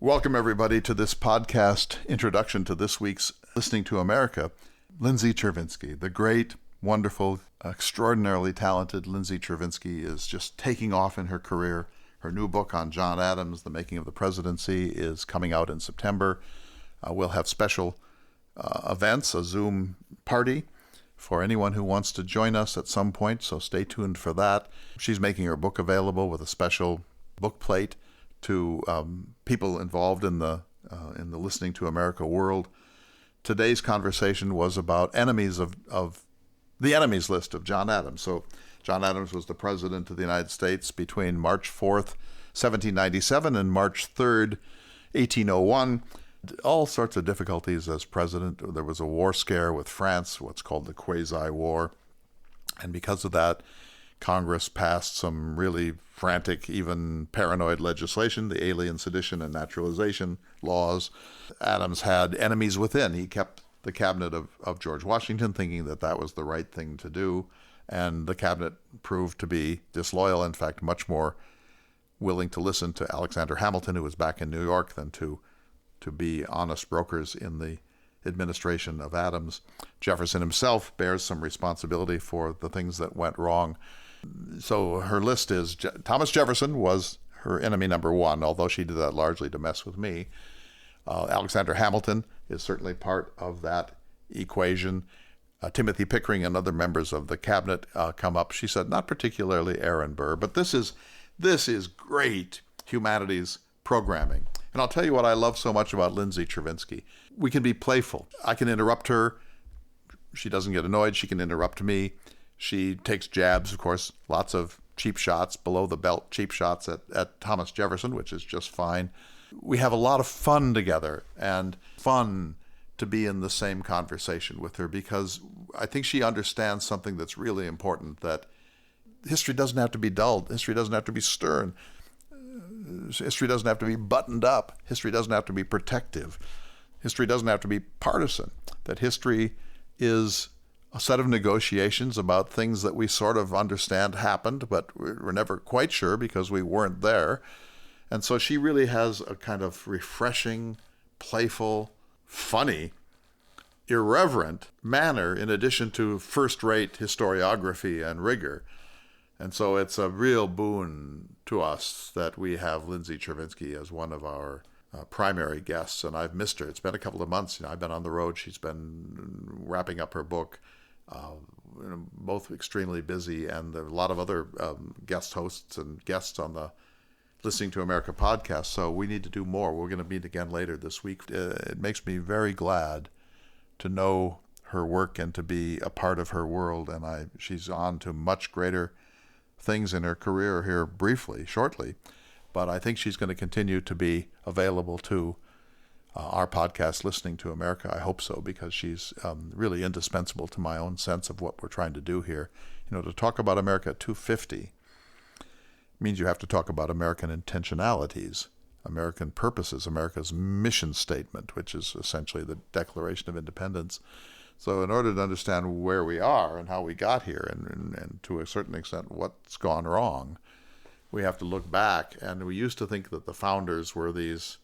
Welcome, everybody, to this podcast introduction to this week's Listening to America. Lindsay Chervinsky, the great, wonderful, extraordinarily talented Lindsay Chervinsky is just taking off in her career. Her new book on John Adams, The Making of the Presidency, is coming out in September. We'll have special events, a Zoom party for anyone who wants to join us at some point, so stay tuned for that. She's making her book available with a special book plate to people involved in the Listening to America world. Today's conversation was about enemies of the enemies list of John Adams. So John Adams was the president of the United States between March 4th, 1797 and March 3rd, 1801. All sorts of difficulties as president. There was a war scare with France, what's called the Quasi-War. And because of that, Congress passed some really frantic, even paranoid legislation, the Alien, Sedition, and Naturalization laws. Adams had enemies within. He kept the cabinet of George Washington, thinking that that was the right thing to do. And the cabinet proved to be disloyal, in fact, much more willing to listen to Alexander Hamilton, who was back in New York, than to be honest brokers in the administration of Adams. Jefferson himself bears some responsibility for the things that went wrong. So her list is Thomas Jefferson was her enemy number one, although she did that largely to mess with me. Alexander Hamilton is certainly part of that equation. Timothy Pickering and other members of the cabinet come up. She said not particularly Aaron Burr, but this is great humanities programming. And I'll tell you what I love so much about Lindsay Chervinsky. We can be playful. I can interrupt her. She doesn't get annoyed. She can interrupt me. She takes jabs, of course, lots of cheap shots, below the belt cheap shots at Thomas Jefferson, which is just fine. We have a lot of fun together, and fun to be in the same conversation with her, because I think she understands something that's really important, that history doesn't have to be dull. History doesn't have to be stern. History doesn't have to be buttoned up. History doesn't have to be protective. History doesn't have to be partisan. That history is a set of negotiations about things that we sort of understand happened, but we're never quite sure because we weren't there. And so she really has a kind of refreshing, playful, funny, irreverent manner, in addition to first-rate historiography and rigor. And so it's a real boon to us that we have Lindsay Chervinsky as one of our primary guests, and I've missed her. It's been a couple of months. I've been on the road. She's been wrapping up her book. Both extremely busy, and there are a lot of other guest hosts and guests on the Listening to America podcast, so we need to do more. We're going to meet again later this week. It makes me very glad to know her work and to be a part of her world, and she's on to much greater things in her career here shortly, but I think she's going to continue to be available to our podcast, Listening to America. I hope so, because she's really indispensable to my own sense of what we're trying to do here. To talk about America at 250 means you have to talk about American intentionalities, American purposes, America's mission statement, which is essentially the Declaration of Independence. So in order to understand where we are and how we got here, and to a certain extent what's gone wrong, we have to look back. And we used to think that the founders were these,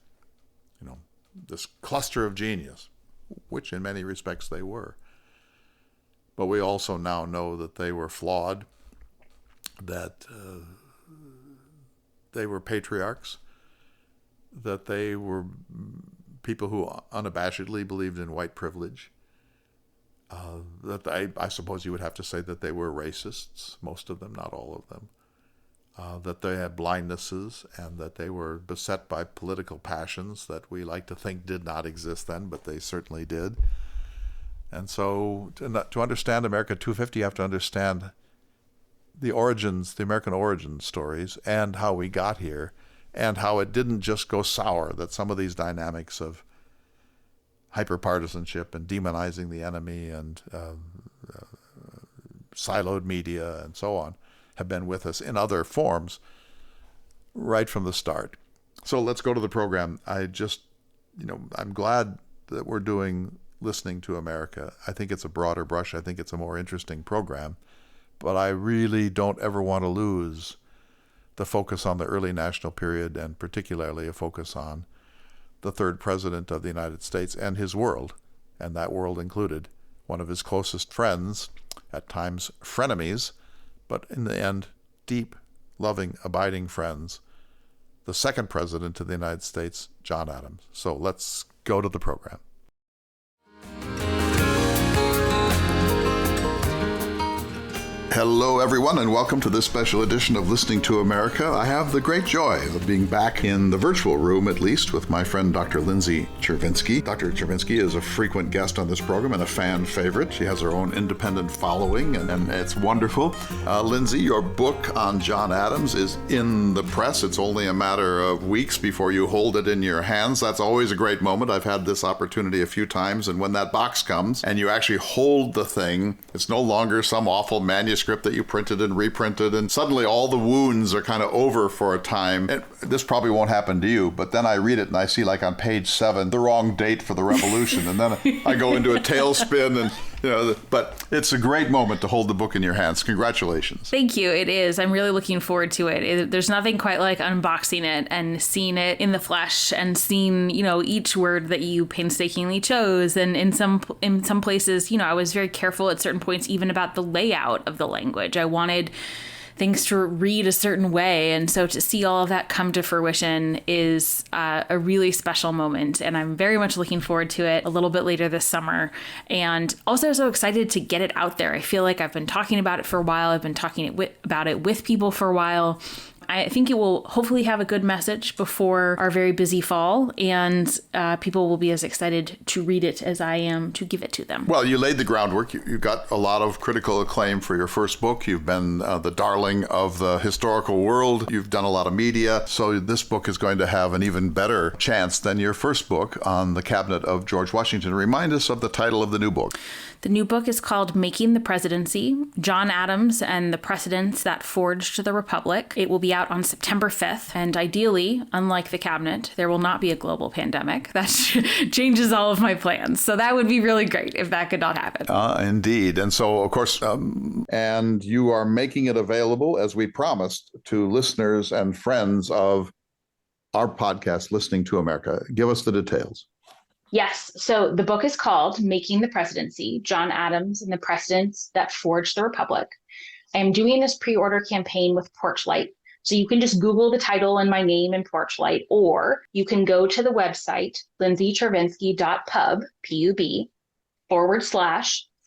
this cluster of genius, which in many respects they were. But we also now know that they were flawed, that they were patriarchs, that they were people who unabashedly believed in white privilege, that I suppose you would have to say that they were racists, most of them, not all of them, that they had blindnesses, and that they were beset by political passions that we like to think did not exist then, but they certainly did. And so to understand America 250, you have to understand the origins, the American origin stories, and how we got here, and how it didn't just go sour, that some of these dynamics of hyperpartisanship and demonizing the enemy and siloed media and so on have been with us in other forms right from the start. So let's go to the program. I'm glad that we're doing Listening to America. I think it's a broader brush. I think it's a more interesting program. But I really don't ever want to lose the focus on the early national period, and particularly a focus on the third president of the United States and his world. And that world included one of his closest friends, at times frenemies, but in the end, deep, loving, abiding friends, the second president of the United States, John Adams. So let's go to the program. Hello, everyone, and welcome to this special edition of Listening to America. I have the great joy of being back in the virtual room, at least, with my friend Dr. Lindsay Chervinsky. Dr. Chervinsky is a frequent guest on this program and a fan favorite. She has her own independent following, and it's wonderful. Lindsay, your book on John Adams is in the press. It's only a matter of weeks before you hold it in your hands. That's always a great moment. I've had this opportunity a few times, and when that box comes and you actually hold the thing, it's no longer some awful manuscript that you printed and reprinted, and suddenly all the wounds are kind of over for a time. This probably won't happen to you, but then I read it and I see, like, on page 7, the wrong date for the revolution, and then I go into a tailspin, and but it's a great moment to hold the book in your hands. Congratulations. Thank you. It is. I'm really looking forward to it. There's nothing quite like unboxing it and seeing it in the flesh and seeing, each word that you painstakingly chose. And in some places, I was very careful at certain points, even about the layout of the language. I wanted things to read a certain way. And so to see all of that come to fruition is a really special moment. And I'm very much looking forward to it a little bit later this summer. And also so excited to get it out there. I feel like I've been talking about it for a while. I've been talking about it with people for a while. I think it will hopefully have a good message before our very busy fall, and people will be as excited to read it as I am to give it to them. Well, you laid the groundwork. You got a lot of critical acclaim for your first book. You've been the darling of the historical world. You've done a lot of media. So this book is going to have an even better chance than your first book on the cabinet of George Washington. Remind us of the title of the new book. The new book is called Making the Presidency, John Adams and the Precedents That Forged the Republic. It will be out on September 5th. And ideally, unlike the cabinet, there will not be a global pandemic. That changes all of my plans. So that would be really great if that could not happen. Indeed. And so, of course, and you are making it available, as we promised, to listeners and friends of our podcast, Listening to America. Give us the details. Yes. So the book is called Making the Presidency, John Adams and the Precedents That Forged the Republic. I am doing this pre-order campaign with Porchlight. So you can just Google the title and my name in Porchlight, or you can go to the website, lindsaychervinsky.pub,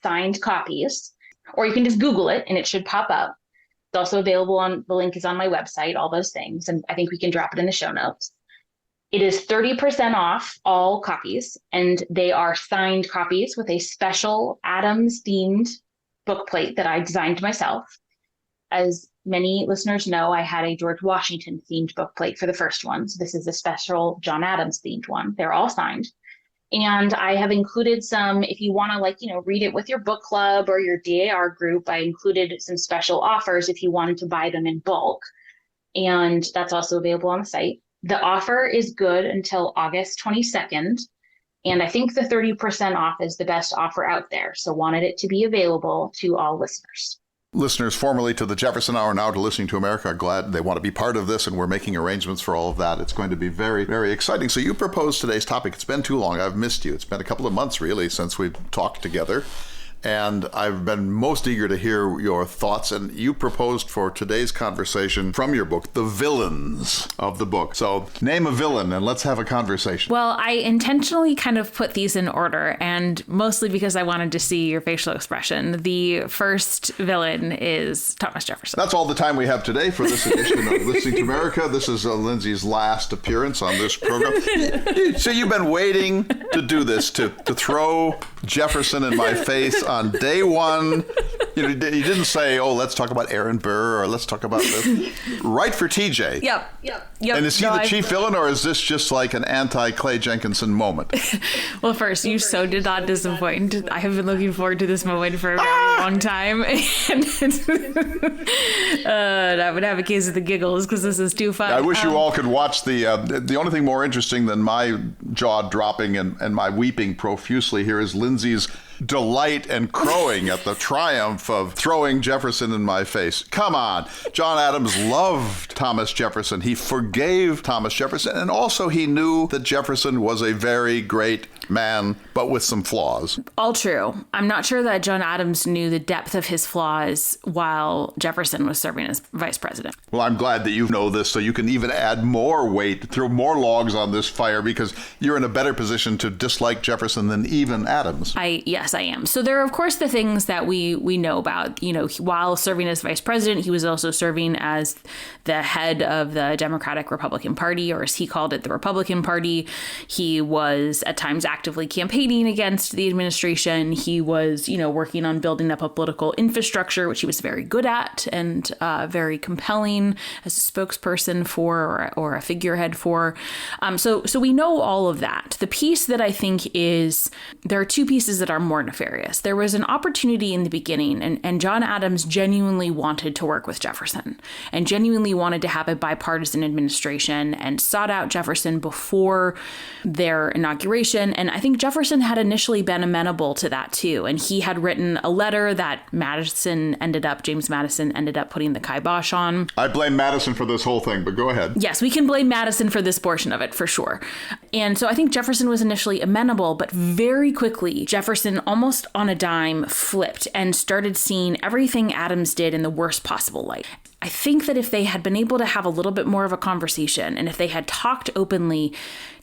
/signed copies, or you can just Google it and it should pop up. It's also available the link is on my website, all those things. And I think we can drop it in the show notes. It is 30% off all copies, and they are signed copies with a special Adams-themed bookplate that I designed myself. As many listeners know, I had a George Washington-themed bookplate for the first one. So this is a special John Adams-themed one. They're all signed. And I have included some, if you want to read it with your book club or your DAR group, I included some special offers if you wanted to buy them in bulk. And that's also available on the site. The offer is good until August 22nd, and I think the 30% off is the best offer out there, so wanted it to be available to all listeners. Listeners formerly to the Jefferson Hour, now to Listening to America, are glad they want to be part of this, and we're making arrangements for all of that. It's going to be very, very exciting. So you proposed today's topic. It's been too long. I've missed you. It's been a couple of months, really, since we've talked together. And I've been most eager to hear your thoughts. And you proposed for today's conversation from your book, the villains of the book. So name a villain and let's have a conversation. Well, I intentionally kind of put these in order, and mostly because I wanted to see your facial expression. The first villain is Thomas Jefferson. That's all the time we have today for this edition of Listening to America. This is Lindsay's last appearance on this program. So you've been waiting to do this, to throw Jefferson in my face on day one. You didn't say, oh, let's talk about Aaron Burr or let's talk about this. Right for TJ. Yep. And is he the chief villain, or is this just like an anti-Clay Jenkinson moment? Well, first, you so did not disappoint. I have been looking forward to this moment for a very long time. And I would have a case of the giggles because this is too fun. I wish you all could watch the only thing more interesting than my jaw dropping and my weeping profusely here is Lindsay's delight and crowing at the triumph of throwing Jefferson in my face. Come on. John Adams loved Thomas Jefferson. He forgave Thomas Jefferson, and also he knew that Jefferson was a very great man, but with some flaws. All true. I'm not sure that John Adams knew the depth of his flaws while Jefferson was serving as vice president. Well, I'm glad that you know this, so you can even add more weight, throw more logs on this fire, because you're in a better position to dislike Jefferson than even Adams. Yes, I am. So there are, of course, the things that we know about. You know, while serving as vice president, he was also serving as the head of the Democratic Republican Party, or as he called it, the Republican Party. He was at times actively campaigning against the administration. He was, working on building up a political infrastructure, which he was very good at and very compelling as a spokesperson for or a figurehead for. So we know all of that. The piece that I think there are two pieces that are more nefarious. There was an opportunity in the beginning, and John Adams genuinely wanted to work with Jefferson and genuinely wanted to have a bipartisan administration and sought out Jefferson before their inauguration. And I think Jefferson had initially been amenable to that too. And he had written a letter that James Madison ended up putting the kibosh on. I blame Madison for this whole thing, but go ahead. Yes, we can blame Madison for this portion of it for sure. And so I think Jefferson was initially amenable, but very quickly, Jefferson almost on a dime flipped and started seeing everything Adams did in the worst possible light. I think that if they had been able to have a little bit more of a conversation and if they had talked openly,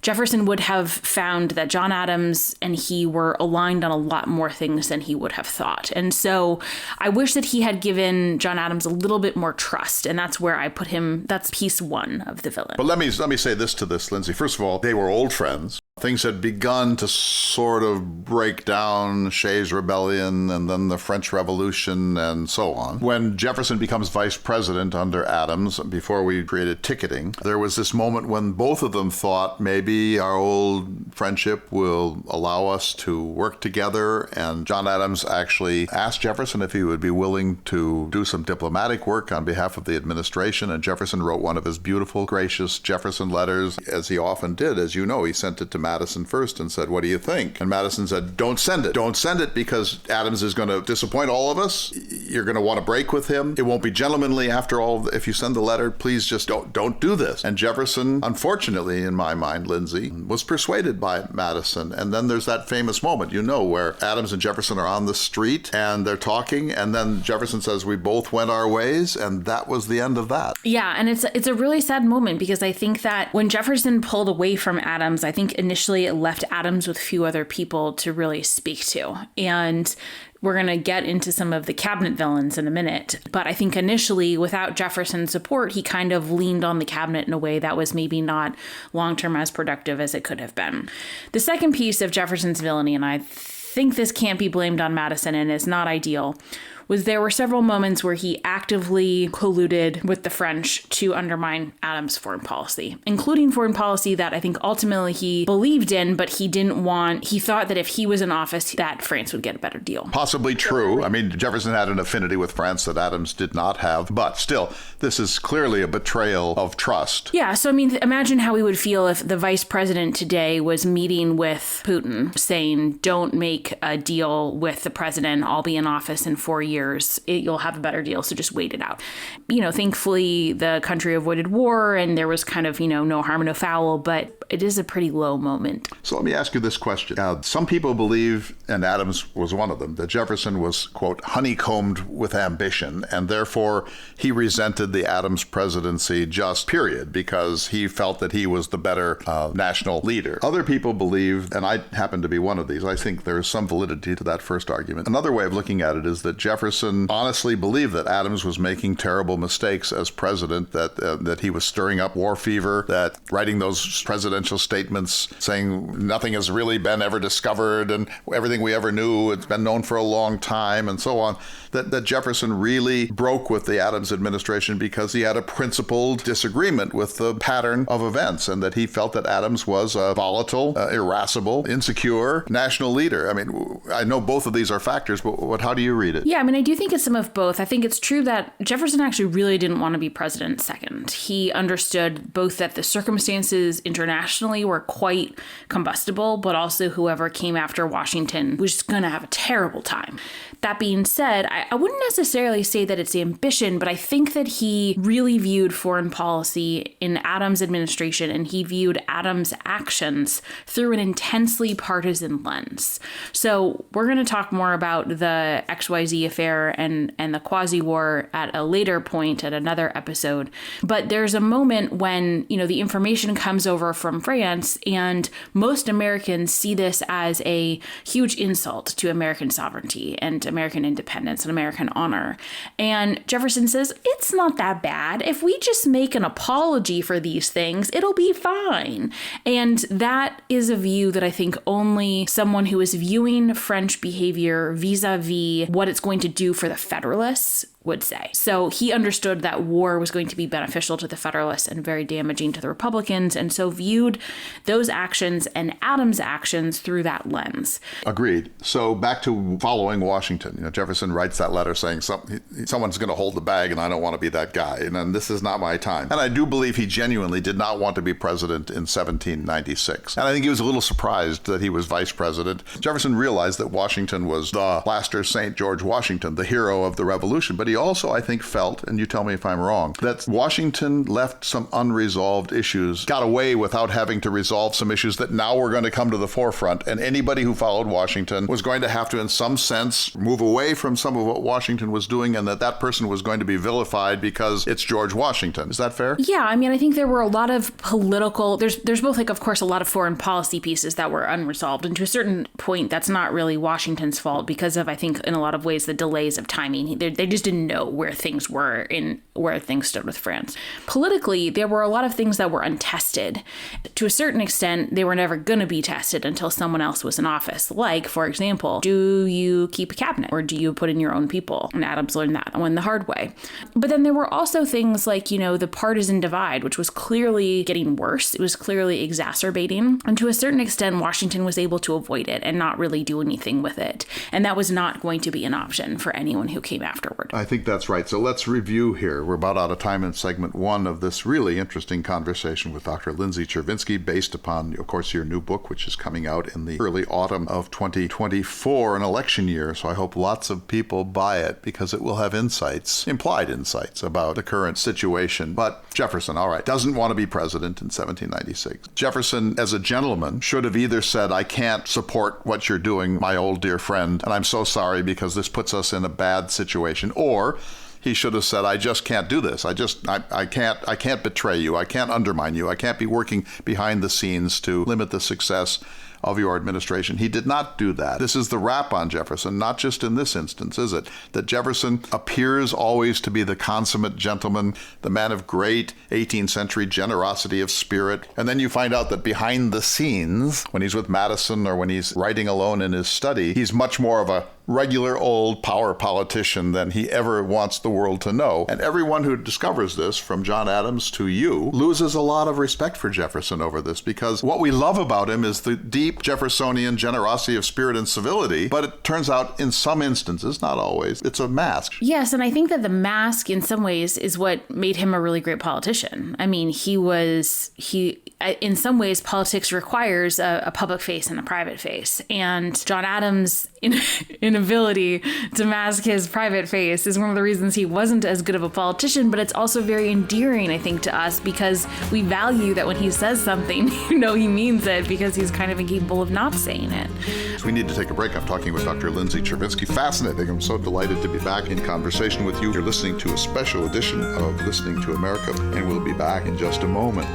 Jefferson would have found that John Adams and he were aligned on a lot more things than he would have thought. And so I wish that he had given John Adams a little bit more trust. And that's where I put him. That's piece one of the villain. But let me say this, Lindsay. First of all, they were old friends. Things had begun to sort of break down, Shays' Rebellion and then the French Revolution and so on. When Jefferson becomes vice president under Adams, before we created ticketing, there was this moment when both of them thought maybe our old friendship will allow us to work together. And John Adams actually asked Jefferson if he would be willing to do some diplomatic work on behalf of the administration. And Jefferson wrote one of his beautiful, gracious Jefferson letters, as he often did. As you know, he sent it to Madison first and said, "What do you think?" And Madison said, "Don't send it. Don't send it because Adams is going to disappoint all of us. You're going to want to break with him. It won't be gentlemanly after all. If you send the letter, please just don't do this." And Jefferson, unfortunately, in my mind, Lindsay, was persuaded by Madison. And then there's that famous moment, where Adams and Jefferson are on the street and they're talking. And then Jefferson says, "We both went our ways." And that was the end of that. Yeah. And it's a really sad moment because I think that when Jefferson pulled away from Adams, I think initially it left Adams with few other people to really speak to. And we're going to get into some of the cabinet villains in a minute. But I think initially, without Jefferson's support, he kind of leaned on the cabinet in a way that was maybe not long-term as productive as it could have been. The second piece of Jefferson's villainy, and I think this can't be blamed on Madison and is not ideal, was there were several moments where he actively colluded with the French to undermine Adams' foreign policy, including foreign policy that I think ultimately he believed in, but he thought that if he was in office, that France would get a better deal. Possibly true. I mean, Jefferson had an affinity with France that Adams did not have, but still, this is clearly a betrayal of trust. Yeah, so I mean, imagine how we would feel if the vice president today was meeting with Putin saying, "Don't make a deal with the president, I'll be in office in 4 years. You'll have a better deal, so just wait it out." Thankfully, the country avoided war and there was kind of, no harm, no foul, but it is a pretty low moment. So let me ask you this question. Some people believe, and Adams was one of them, that Jefferson was, quote, honeycombed with ambition, and therefore he resented the Adams presidency period, because he felt that he was the better national leader. Other people believe, and I happen to be one of these, I think there's some validity to that first argument. Another way of looking at it is that Jefferson honestly believed that Adams was making terrible mistakes as president, that he was stirring up war fever, that writing those presidential statements saying nothing has really been ever discovered and everything we ever knew, it's been known for a long time and so on, that Jefferson really broke with the Adams administration because he had a principled disagreement with the pattern of events, and that he felt that Adams was a volatile, irascible, insecure national leader. I mean, I know both of these are factors, but how do you read it? Yeah, I mean, I do think it's some of both. I think it's true that Jefferson actually really didn't want to be president second. He understood both that the circumstances internationally were quite combustible, but also whoever came after Washington was going to have a terrible time. That being said, I wouldn't necessarily say that it's ambition, but I think that he really viewed foreign policy in Adams' administration, and he viewed Adams' actions through an intensely partisan lens. So we're going to talk more about the XYZ affair and the quasi-war at a later point at another episode. But there's a moment when, the information comes over from France, and most Americans see this as a huge insult to American sovereignty and American independence and American honor. And Jefferson says, it's not that bad. If we just make an apology for these things, it'll be fine. And that is a view that I think only someone who is viewing French behavior vis-a-vis what it's going to do for the Federalists would say. So he understood that war was going to be beneficial to the Federalists and very damaging to the Republicans, and so viewed those actions and Adams' actions through that lens. Agreed. So back to following Washington. Jefferson writes that letter saying someone's going to hold the bag and I don't want to be that guy. And this is not my time. And I do believe he genuinely did not want to be president in 1796. And I think he was a little surprised that he was vice president. Jefferson realized that Washington was the blaster St. George Washington, the hero of the Revolution. But he also, I think, felt, and you tell me if I'm wrong, that Washington left some unresolved issues, got away without having to resolve some issues that now were going to come to the forefront. And anybody who followed Washington was going to have to, in some sense, move away from some of what Washington was doing, and that person was going to be vilified because it's George Washington. Is that fair? Yeah, I mean, I think there were a lot of political, there's both, of course, a lot of foreign policy pieces that were unresolved. And to a certain point, that's not really Washington's fault because of, I think, in a lot of ways, the delays of timing. They just didn't know where things were in where things stood with France. Politically, there were a lot of things that were untested. To a certain extent, they were never going to be tested until someone else was in office. Like, for example, do you keep a cabinet or do you put in your own people? And Adams learned that one the hard way. But then there were also things like, the partisan divide, which was clearly getting worse. It was clearly exacerbating. And to a certain extent, Washington was able to avoid it and not really do anything with it. And that was not going to be an option for anyone who came afterward. I think that's right. So let's review here. We're about out of time in segment one of this really interesting conversation with Dr. Lindsay Chervinsky, based upon, of course, your new book, which is coming out in the early autumn of 2024, an election year. So I hope lots of people buy it because it will have implied insights about the current situation. But Jefferson, all right, doesn't want to be president in 1796. Jefferson, as a gentleman, should have either said, I can't support what you're doing, my old dear friend, and I'm so sorry because this puts us in a bad situation, or he should have said, I just can't do this. I can't betray you. I can't undermine you. I can't be working behind the scenes to limit the success of your administration. He did not do that. This is the rap on Jefferson, not just in this instance, is it? That Jefferson appears always to be the consummate gentleman, the man of great 18th century generosity of spirit. And then you find out that behind the scenes, when he's with Madison or when he's writing alone in his study, he's much more of a regular old power politician than he ever wants the world to know. And everyone who discovers this, from John Adams to you, loses a lot of respect for Jefferson over this, because what we love about him is the deep Jeffersonian generosity of spirit and civility, but it turns out in some instances, not always, it's a mask. Yes, and I think that the mask in some ways is what made him a really great politician. I mean, in some ways, politics requires a public face and a private face. And John Adams' inability to mask his private face is one of the reasons he wasn't as good of a politician, but it's also very endearing, I think, to us because we value that when he says something, he means it because he's kind of incapable of not saying it. So we need to take a break. I'm talking with Dr. Lindsay Chervinsky. Fascinating. I'm so delighted to be back in conversation with you. You're listening to a special edition of Listening to America, and we'll be back in just a moment.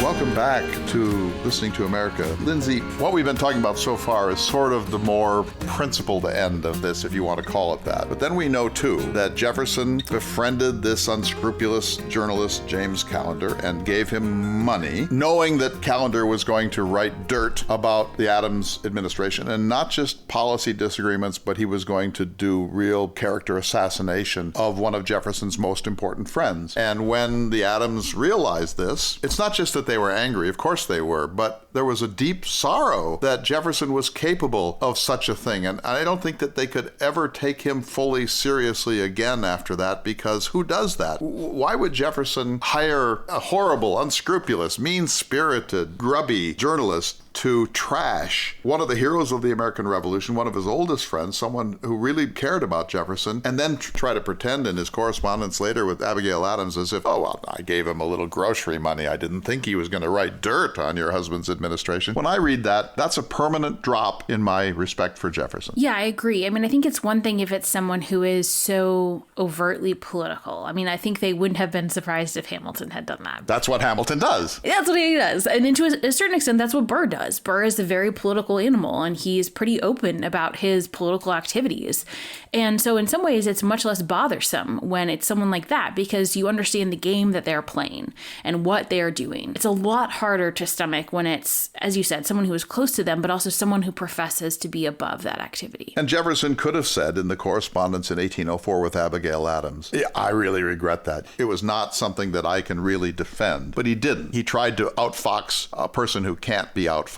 Welcome back to listening to America. Lindsay, what we've been talking about so far is sort of the more principled end of this, if you want to call it that. But then we know, too, that Jefferson befriended this unscrupulous journalist, James Callender, and gave him money, knowing that Callender was going to write dirt about the Adams administration, and not just policy disagreements, but he was going to do real character assassination of one of Jefferson's most important friends. And when the Adams realized this, it's not just that they were angry, of course they were, but there was a deep sorrow that Jefferson was capable of such a thing. And I don't think that they could ever take him fully seriously again after that, because who does that? Why would Jefferson hire a horrible, unscrupulous, mean-spirited, grubby journalist to trash one of the heroes of the American Revolution, one of his oldest friends, someone who really cared about Jefferson, and then try to pretend in his correspondence later with Abigail Adams as if, oh, well, I gave him a little grocery money. I didn't think he was going to write dirt on your husband's administration. When I read that, that's a permanent drop in my respect for Jefferson. Yeah, I agree. I mean, I think it's one thing if it's someone who is so overtly political. I mean, I think they wouldn't have been surprised if Hamilton had done that. That's what Hamilton does. That's what he does. And to a certain extent, that's what Burr does. Burr is a very political animal, and he's pretty open about his political activities. And so in some ways, it's much less bothersome when it's someone like that, because you understand the game that they're playing and what they're doing. It's a lot harder to stomach when it's, as you said, someone who is close to them, but also someone who professes to be above that activity. And Jefferson could have said in the correspondence in 1804 with Abigail Adams, yeah, I really regret that. It was not something that I can really defend. But he didn't. He tried to outfox a person who can't be outfoxed.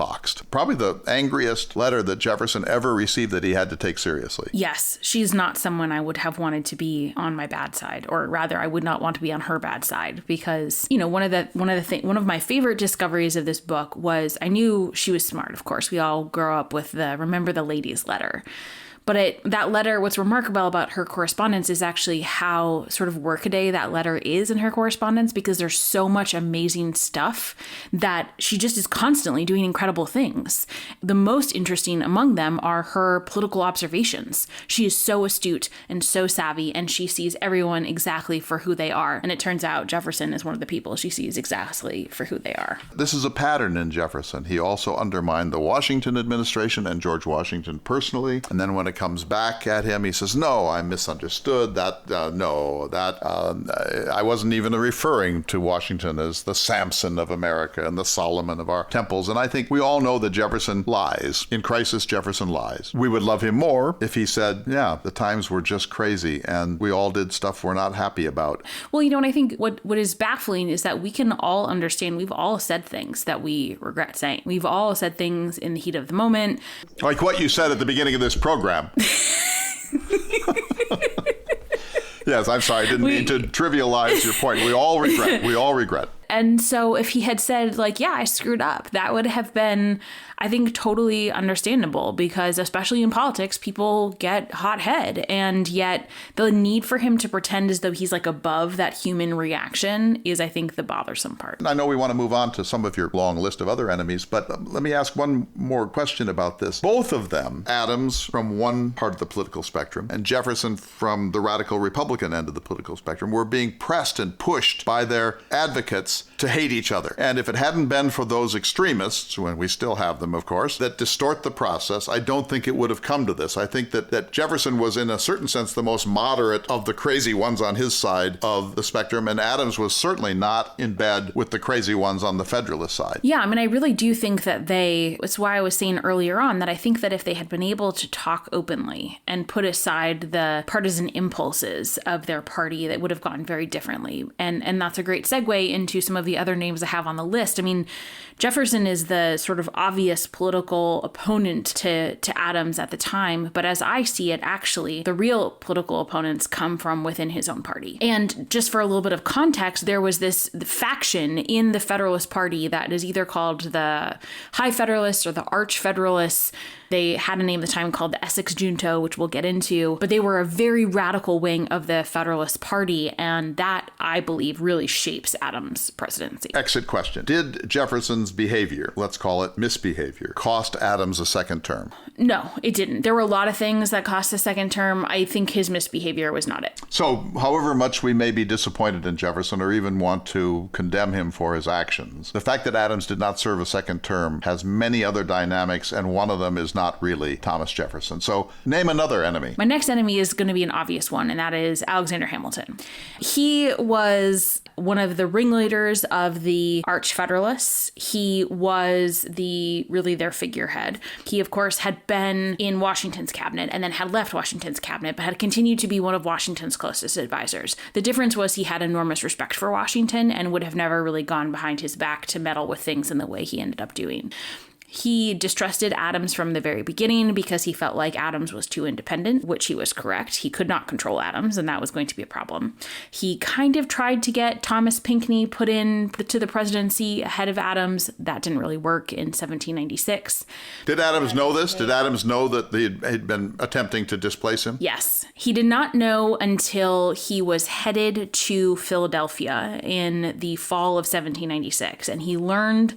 Probably the angriest letter that Jefferson ever received that he had to take seriously. Yes, she's not someone I would have wanted to be on my bad side, or rather, I would not want to be on her bad side, because, you know, one of my favorite discoveries of this book was, I knew she was smart, of course. We all grow up with the Remember the Ladies letter. But that letter, what's remarkable about her correspondence is actually how sort of workaday that letter is in her correspondence, because there's so much amazing stuff that she just is constantly doing incredible things. The most interesting among them are her political observations. She is so astute and so savvy, and she sees everyone exactly for who they are. And it turns out Jefferson is one of the people she sees exactly for who they are. This is a pattern in Jefferson. He also undermined the Washington administration and George Washington personally. And then when it comes back at him, he says, no, I misunderstood I wasn't even referring to Washington as the Samson of America and the Solomon of our temples. And I think we all know that Jefferson lies. In crisis, Jefferson lies. We would love him more if he said, yeah, the times were just crazy and we all did stuff we're not happy about. Well, you know, and I think what is baffling is that we can all understand, we've all said things that we regret saying. We've all said things in the heat of the moment. Like what you said at the beginning of this program. Yes, I'm sorry. I didn't mean to trivialize your point. We all regret. And so if he had said, like, yeah, I screwed up, that would have been, I think, totally understandable, because especially in politics, people get hot head. And yet the need for him to pretend as though he's like above that human reaction is, I think, the bothersome part. I know we want to move on to some of your long list of other enemies, but let me ask one more question about this. Both of them, Adams from one part of the political spectrum and Jefferson from the radical Republican end of the political spectrum, were being pressed and pushed by their advocates to hate each other. And if it hadn't been for those extremists, when we still have them, of course, that distort the process, I don't think it would have come to this. I think that Jefferson was, in a certain sense, the most moderate of the crazy ones on his side of the spectrum, and Adams was certainly not in bed with the crazy ones on the Federalist side. Yeah, I mean, I really do think that it's why I was saying earlier on that I think that if they had been able to talk openly and put aside the partisan impulses of their party, that would have gone very differently. And that's a great segue into some of the other names I have on the list. I mean, Jefferson is the sort of obvious political opponent to Adams at the time, but as I see it, actually, the real political opponents come from within his own party. And just for a little bit of context, there was this faction in the Federalist Party that is either called the High Federalists or the Arch Federalists. They had a name at the time called the Essex junto, which we'll get into, but they were a very radical wing of the Federalist Party, and that, I believe, really shapes Adams' presidency. Exit question. Did Jefferson's behavior, let's call it misbehavior, cost Adams a second term? No, it didn't. There were a lot of things that cost a second term. I think his misbehavior was not it. So, however much we may be disappointed in Jefferson or even want to condemn him for his actions, the fact that Adams did not serve a second term has many other dynamics, and one of them is not really Thomas Jefferson. So, name another enemy. My next enemy is going to be an obvious one, and that is Alexander Hamilton. He was one of the ringleaders of the Arch Federalists. He was really their figurehead. He, of course, had been in Washington's cabinet and then had left Washington's cabinet, but had continued to be one of Washington's closest advisors. The difference was he had enormous respect for Washington and would have never really gone behind his back to meddle with things in the way he ended up doing. He distrusted Adams from the very beginning because he felt like Adams was too independent, which he was correct. He could not control Adams, and that was going to be a problem. He kind of tried to get Thomas Pinckney put in to the presidency ahead of Adams. That didn't really work in 1796. Did Adams know this? Did Adams know that they had been attempting to displace him? Yes. He did not know until he was headed to Philadelphia in the fall of 1796, and he learned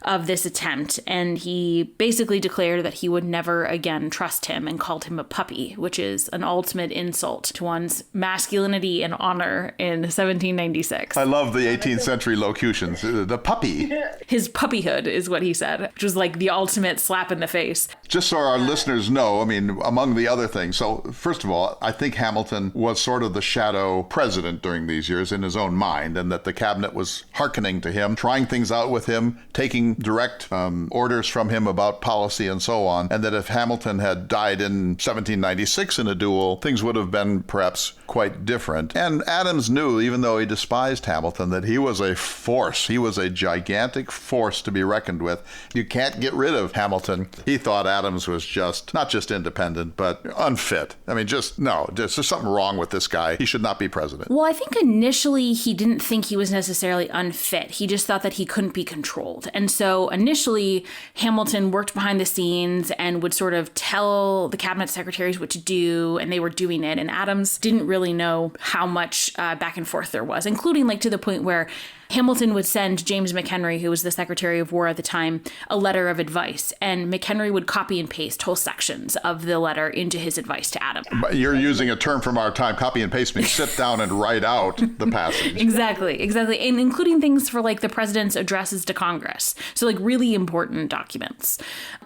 of this attempt, and he basically declared that he would never again trust him and called him a puppy, which is an ultimate insult to one's masculinity and honor in 1796. I love the 18th century locutions. The puppy. His puppyhood is what he said, which was like the ultimate slap in the face. Just so our listeners know, I mean, among the other things. So, first of all, I think Hamilton was sort of the shadow president during these years in his own mind, and that the cabinet was hearkening to him, trying things out with him, taking direct orders from him about policy and so on, and that if Hamilton had died in 1796 in a duel, things would have been perhaps quite different. And Adams knew, even though he despised Hamilton, that he was a force. He was a gigantic force to be reckoned with. You can't get rid of Hamilton. He thought Adams was not just independent, but unfit. I mean, there's something wrong with this guy. He should not be president. Well, I think initially he didn't think he was necessarily unfit. He just thought that he couldn't be controlled. And so initially, Hamilton worked behind the scenes and would sort of tell the cabinet secretaries what to do, and they were doing it. And Adams didn't really know how much back and forth there was, including like to the point where Hamilton would send James McHenry, who was the Secretary of War at the time, a letter of advice, and McHenry would copy and paste whole sections of the letter into his advice to Adams. You're using a term from our time, copy and paste means sit down and write out the passage. Exactly. And including things for like the president's addresses to Congress. So like really important documents.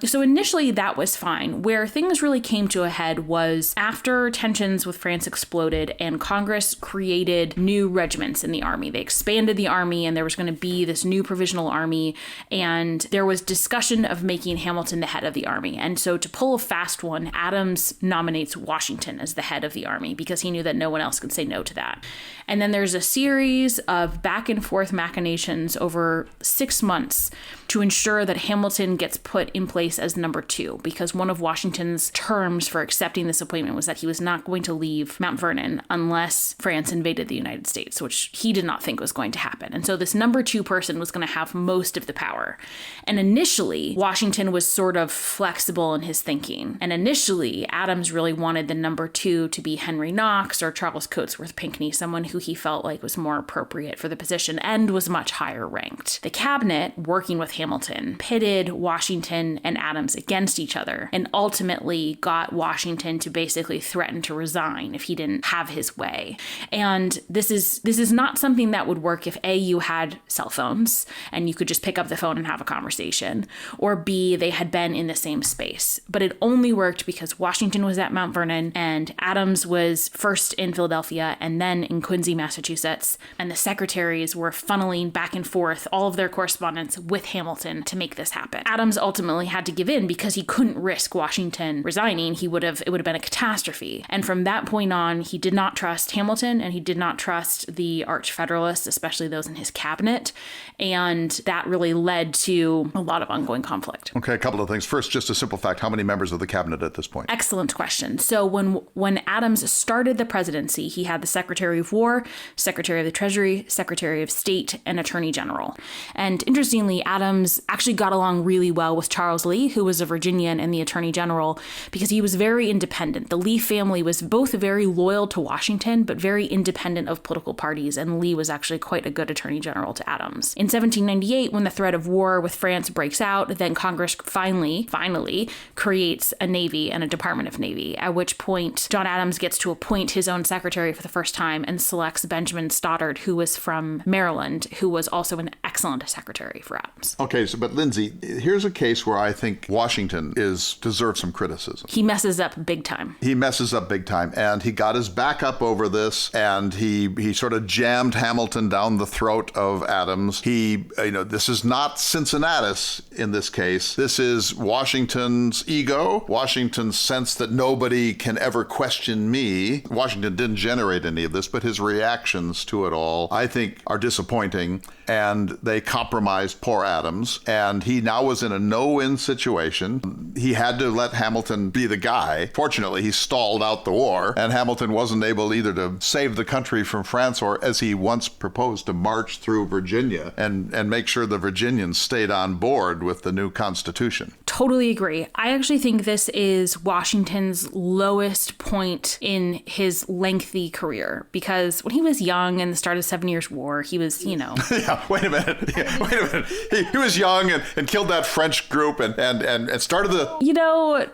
So initially that was fine. Where things really came to a head was after tensions with France exploded and Congress created new regiments in the army. They expanded the army, and there was going to be this new provisional army, and there was discussion of making Hamilton the head of the army. And so to pull a fast one, Adams nominates Washington as the head of the army because he knew that no one else could say no to that. And then there's a series of back and forth machinations over 6 months to ensure that Hamilton gets put in place as number 2, because one of Washington's terms for accepting this appointment was that he was not going to leave Mount Vernon unless France invaded the United States, which he did not think was going to happen. And so this number 2 person was going to have most of the power. And initially, Washington was sort of flexible in his thinking. And initially, Adams really wanted the number 2 to be Henry Knox or Charles Cotesworth Pinckney, someone who he felt like was more appropriate for the position and was much higher ranked. The cabinet, working with Hamilton, pitted Washington and Adams against each other and ultimately got Washington to basically threaten to resign if he didn't have his way. And this is not something that would work if A, you had cell phones and you could just pick up the phone and have a conversation, or B, they had been in the same space. But it only worked because Washington was at Mount Vernon and Adams was first in Philadelphia and then in Quincy, Massachusetts, and the secretaries were funneling back and forth all of their correspondence with Hamilton to make this happen. Adams ultimately had to give in because he couldn't risk Washington resigning. It would have been a catastrophe. And from that point on, he did not trust Hamilton and he did not trust the Arch Federalists, especially those in his cabinet. And that really led to a lot of ongoing conflict. Okay, a couple of things. First, just a simple fact. How many members of the cabinet at this point? Excellent question. So when Adams started the presidency, he had the Secretary of War, Secretary of the Treasury, Secretary of State, and Attorney General. And interestingly, Adams actually got along really really well with Charles Lee, who was a Virginian and the Attorney General, because he was very independent. The Lee family was both very loyal to Washington, but very independent of political parties, and Lee was actually quite a good Attorney General to Adams. In 1798, when the threat of war with France breaks out, then Congress finally creates a Navy and a Department of Navy, at which point John Adams gets to appoint his own secretary for the first time and selects Benjamin Stoddard, who was from Maryland, who was also an excellent secretary for Adams. Okay, but Lindsay, here's a case where I think Washington deserves some criticism. He messes up big time. And he got his back up over this, and he sort of jammed Hamilton down the throat of Adams. This is not Cincinnatus in this case. This is Washington's ego, Washington's sense that nobody can ever question me. Washington didn't generate any of this, but his reactions to it all, I think, are disappointing, and they compromised poor Adams, and he now was in a no-win situation. He had to let Hamilton be the guy. Fortunately, he stalled out the war, and Hamilton wasn't able either to save the country from France or, as he once proposed, to march through Virginia and make sure the Virginians stayed on board with the new Constitution. Totally agree. I actually think this is Washington's lowest point in his lengthy career, because when he was young in the start of the 7 Years' War, he was, Yeah, wait a minute. He was young and killed that French group and started the...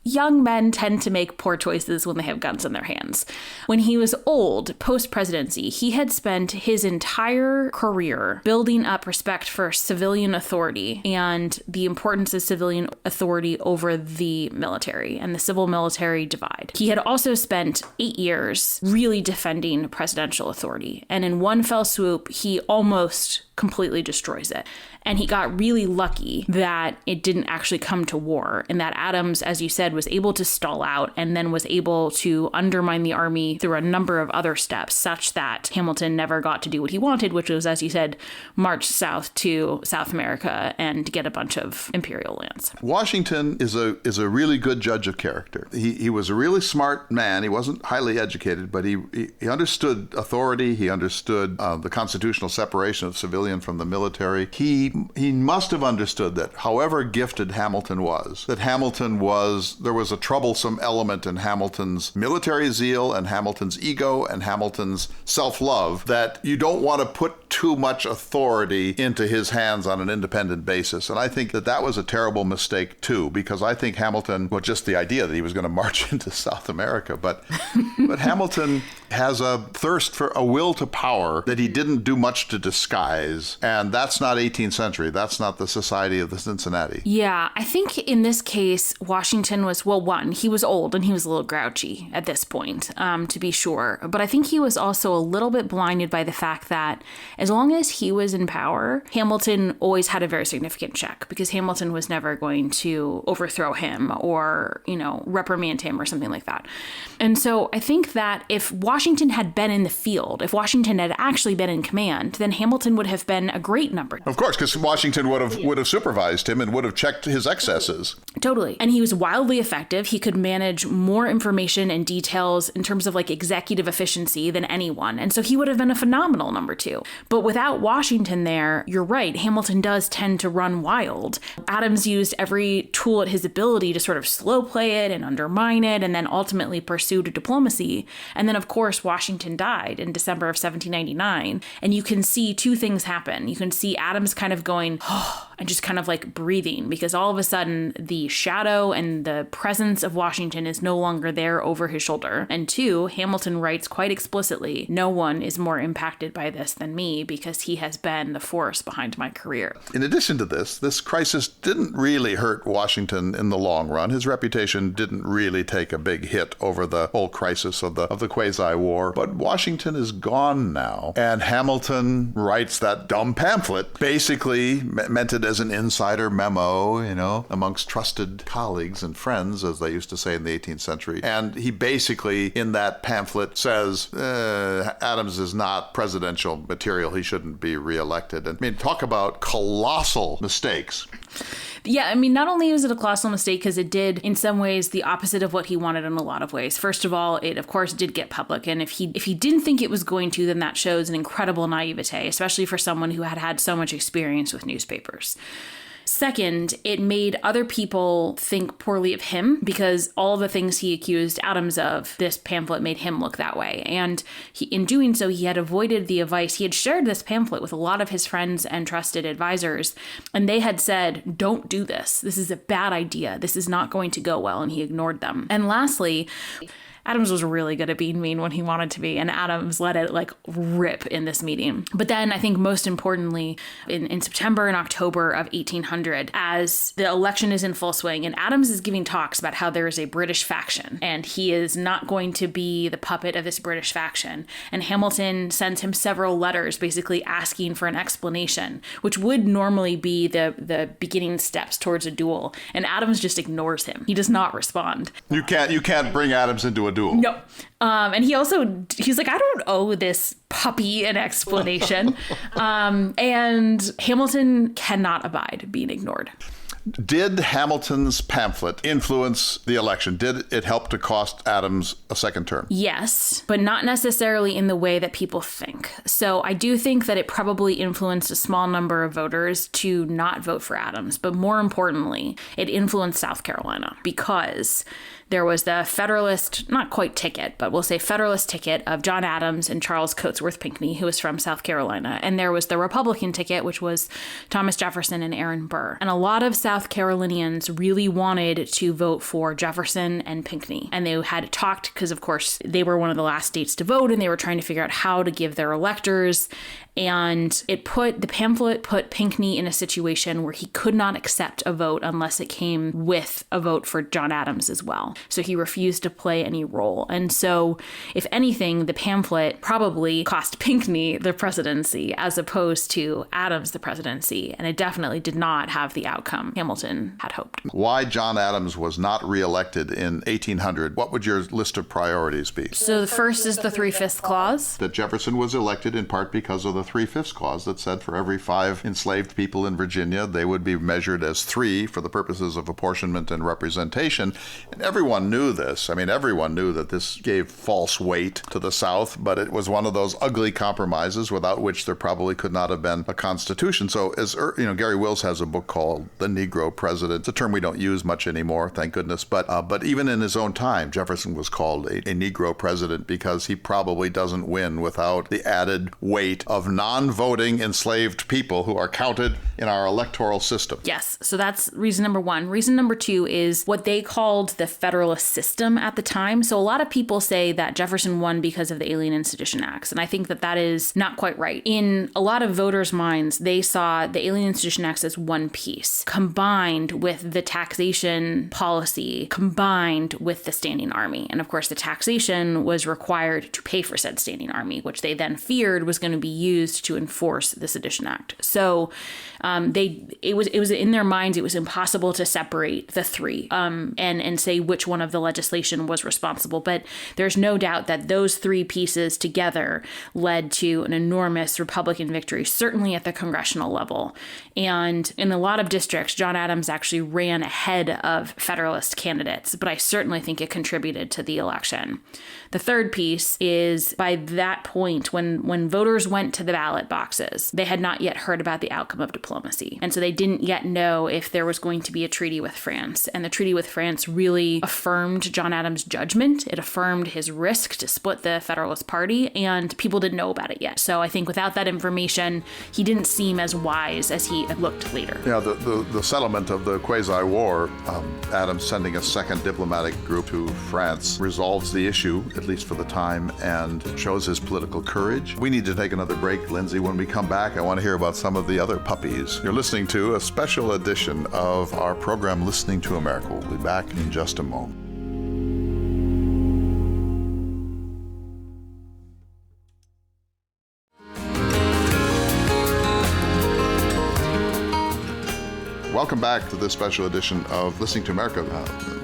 Young men tend to make poor choices when they have guns in their hands. When he was old, post-presidency, he had spent his entire career building up respect for civilian authority and the importance of civilian authority over the military and the civil-military divide. He had also spent 8 years really defending presidential authority, and in one fell swoop, he almost completely destroys it. And he got really lucky that it didn't actually come to war, and that Adams, as you said, was able to stall out and then was able to undermine the army through a number of other steps, such that Hamilton never got to do what he wanted, which was, as you said, march south to South America and get a bunch of imperial lands. Washington is a really good judge of character. He was a really smart man. He wasn't highly educated, but he understood authority. He understood the constitutional separation of civilian from the military. He must have understood that however gifted Hamilton was, there was a troublesome element in Hamilton's military zeal and Hamilton's ego and Hamilton's self-love, that you don't want to put too much authority into his hands on an independent basis. And I think that was a terrible mistake too, because I think Hamilton, well, just the idea that he was going to march into South America, but Hamilton has a thirst for a will to power that he didn't do much to disguise. And that's not 18th century. That's not the society of the Cincinnati. Yeah, I think in this case, Washington was, well, one, he was old and he was a little grouchy at this point, to be sure. But I think he was also a little bit blinded by the fact that as long as he was in power, Hamilton always had a very significant check, because Hamilton was never going to overthrow him or, reprimand him or something like that. And so I think that if Washington had been in the field, if Washington had actually been in command, then Hamilton would have been a great number. Of course, because Washington would have supervised him and would have checked his excesses. Totally. And he was wildly effective. He could manage more information and details in terms of executive efficiency than anyone. And so he would have been a phenomenal number 2. But without Washington there, you're right, Hamilton does tend to run wild. Adams used every tool at his ability to sort of slow play it and undermine it, and then ultimately pursued diplomacy. And then, of course, Washington died in December of 1799. And you can see two things happen. You can see Adams kind of going, oh, and just kind of breathing, because all of a sudden the shadow and the presence of Washington is no longer there over his shoulder. And 2, Hamilton writes quite explicitly, no one is more impacted by this than me, because he has been the force behind my career. In addition to this crisis didn't really hurt Washington in the long run. His reputation didn't really take a big hit over the whole crisis of the quasi-war. But Washington is gone now, and Hamilton writes that dumb pamphlet, basically meant it as an insider memo, amongst trusted colleagues and friends, as they used to say in the 18th century. And he basically, in that pamphlet, says Adams is not presidential material. He shouldn't be reelected. And talk about colossal mistakes. Yeah, not only was it a colossal mistake because it did, in some ways, the opposite of what he wanted in a lot of ways. First of all, it, of course, did get public. And if he didn't think it was going to, then that shows an incredible naivete, especially for someone who had had so much experience with newspapers. Second, it made other people think poorly of him because all the things he accused Adams of, this pamphlet made him look that way. And in doing so, he had avoided the advice. He had shared this pamphlet with a lot of his friends and trusted advisors, and they had said, don't do this. This is a bad idea. This is not going to go well. And he ignored them. And lastly, Adams was really good at being mean when he wanted to be, and Adams let it rip in this meeting. But then I think most importantly, in September and October of 1800, as the election is in full swing, and Adams is giving talks about how there is a British faction, and he is not going to be the puppet of this British faction. And Hamilton sends him several letters basically asking for an explanation, which would normally be the beginning steps towards a duel. And Adams just ignores him. He does not respond. You can't bring Adams into a duel. No. And he's like, I don't owe this puppy an explanation. And Hamilton cannot abide being ignored. Did Hamilton's pamphlet influence the election? Did it help to cost Adams a second term? Yes, but not necessarily in the way that people think. So I do think that it probably influenced a small number of voters to not vote for Adams. But more importantly, it influenced South Carolina because there was the Federalist, not quite ticket, but we'll say Federalist ticket of John Adams and Charles Cotesworth Pinckney, who was from South Carolina. And there was the Republican ticket, which was Thomas Jefferson and Aaron Burr. And a lot of South Carolinians really wanted to vote for Jefferson and Pinckney. And they had talked, because of course they were one of the last states to vote, and they were trying to figure out how to give their electors. And the pamphlet put Pinckney in a situation where he could not accept a vote unless it came with a vote for John Adams as well. So he refused to play any role. And so, if anything, the pamphlet probably cost Pinckney the presidency as opposed to Adams the presidency. And it definitely did not have the outcome Hamilton had hoped. Why John Adams was not reelected in 1800? What would your list of priorities be? So the first is the 3/5 clause. That Jefferson was elected in part because of the 3/5 clause that said for every 5 enslaved people in Virginia, they would be measured as 3 for the purposes of apportionment and representation. And everyone knew this. I mean, everyone knew that this gave false weight to the South, but it was one of those ugly compromises without which there probably could not have been a constitution. So Gary Wills has a book called The Negro President. It's a term we don't use much anymore, thank goodness. But even in his own time, Jefferson was called a Negro president because he probably doesn't win without the added weight of non-voting enslaved people who are counted in our electoral system. Yes, so that's reason number one. Reason number two is what they called the Federalist system at the time. So a lot of people say that Jefferson won because of the Alien and Sedition Acts, and I think that is not quite right. In a lot of voters' minds, they saw the Alien and Sedition Acts as one piece, combined with the taxation policy, combined with the standing army. And of course, the taxation was required to pay for said standing army, which they then feared was going to be used to enforce the Sedition Act. So it was in their minds, it was impossible to separate the three and say which one of the legislation was responsible. But there's no doubt that those three pieces together led to an enormous Republican victory, certainly at the congressional level. And in a lot of districts, John Adams actually ran ahead of Federalist candidates, but I certainly think it contributed to the election. The third piece is by that point, when voters went to the ballot boxes, they had not yet heard about the outcome of diplomacy. And so they didn't yet know if there was going to be a treaty with France. And the treaty with France really affirmed John Adams' judgment. It affirmed his risk to split the Federalist Party, and people didn't know about it yet. So I think without that information, he didn't seem as wise as he looked later. Yeah, the settlement of the quasi-war, Adams sending a second diplomatic group to France, resolves the issue, at least for the time, and shows his political courage. We need to take another break, Lindsay. When we come back, I want to hear about some of the other puppies. You're listening to a special edition of our program, Listening to America. We'll be back in just a moment. Welcome back to this special edition of Listening to America.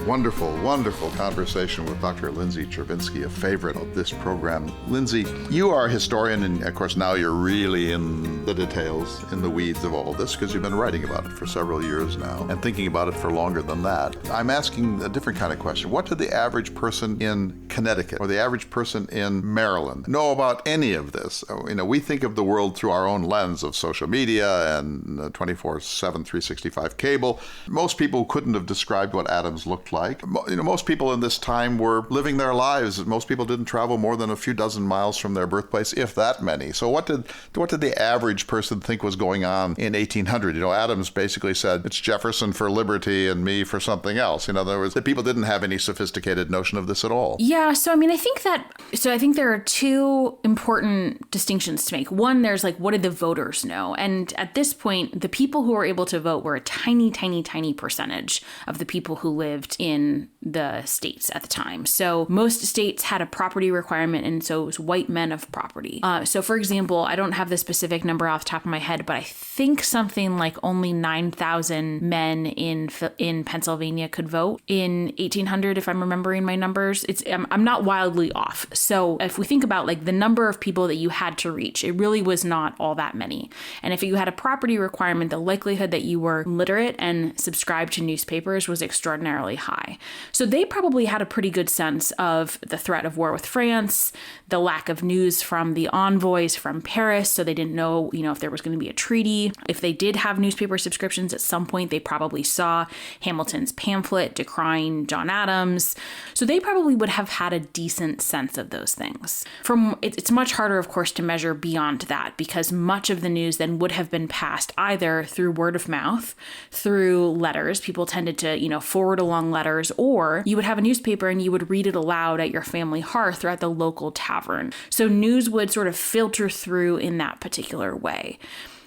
Wonderful, wonderful conversation with Dr. Lindsay Chervinsky, a favorite of this program. Lindsay, you are a historian, and of course now you're really in the details, in the weeds of all this, because you've been writing about it for several years now and thinking about it for longer than that. I'm asking a different kind of question. What did the average person in Connecticut or the average person in Maryland know about any of this? We think of the world through our own lens of social media and 24/7, 365 cable. Most people couldn't have described what Adams looked like. Most people in this time were living their lives. Most people didn't travel more than a few dozen miles from their birthplace, if that many. So what did the average person think was going on in 1800? Adams basically said, it's Jefferson for liberty and me for something else. In other words, the people didn't have any sophisticated notion of this at all. Yeah, so I think there are two important distinctions to make. One, there's what did the voters know? And at this point, the people who were able to vote were a tiny, tiny, tiny percentage of the people who lived in the states at the time. So most states had a property requirement, and so it was white men of property. So for example, I don't have the specific number off the top of my head, but I think something like only 9,000 men in Pennsylvania could vote in 1800, if I'm remembering my numbers. I'm not wildly off. So if we think about the number of people that you had to reach, it really was not all that many. And if you had a property requirement, the likelihood that you were literate and subscribed to newspapers was extraordinarily high. So they probably had a pretty good sense of the threat of war with France, the lack of news from the envoys from Paris, so they didn't know, if there was going to be a treaty. If they did have newspaper subscriptions at some point, they probably saw Hamilton's pamphlet decrying John Adams. So they probably would have had a decent sense of those things. It's much harder, of course, to measure beyond that, because much of the news then would have been passed either through word of mouth, through letters. People tended to, forward along letters, or you would have a newspaper and you would read it aloud at your family hearth or at the local tavern. So news would sort of filter through in that particular way.